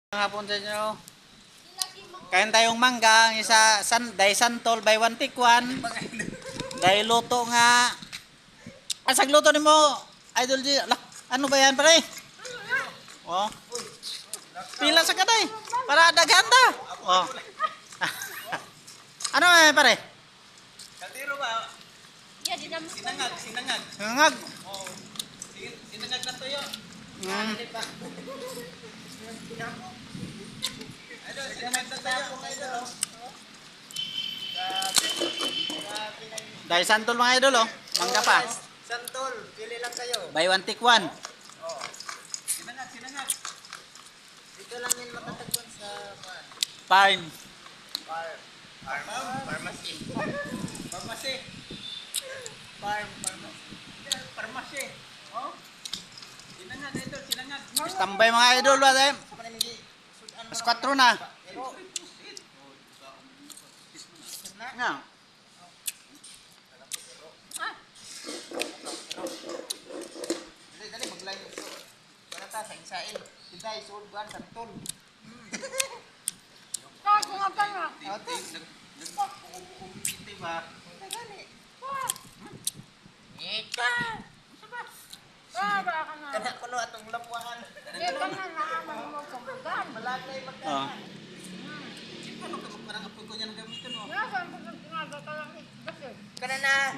Hapon sa inyo. Kain tayong mangga, ang isa day santol by 1 take 1. Day luto nga. Asag luto nimo, Idol G. Ano ba yan, pare? Oh. Pila sa kaday para daghan ta. Oh. Ano pare? Kaldero ba? Ya, dinamo. Sinangag. Ngag. Oh. Sinangag na toyo. Idol, sinangag na toyo. Idol. Day santol mga idol oh. Mangga pa. Santol, pili lang kayo. By 1 take 1. Oh. Sinangag. Dito lang yan matatagpuan sa Farm. Pharmacy. Pharmacy. Pharmacy. Oh. Sinangag, idol, sinangag. Tambay mga idol ba tayo? Mas 4 na. Nga. Dali, maglayo. Para ta sa isain. Kita isuod buwan santol. Ako nga pa nga. Hindi ba? Gani. Ika. Baba ka na. Kana kuno atong lapuan. Ika na naaman mo kumbagan. Malagay Oh. magkana. Ano ka parang apoy ko niyan gamitin mo? Nasaan ko sa ginagawa ka lang. Kasi. Kana na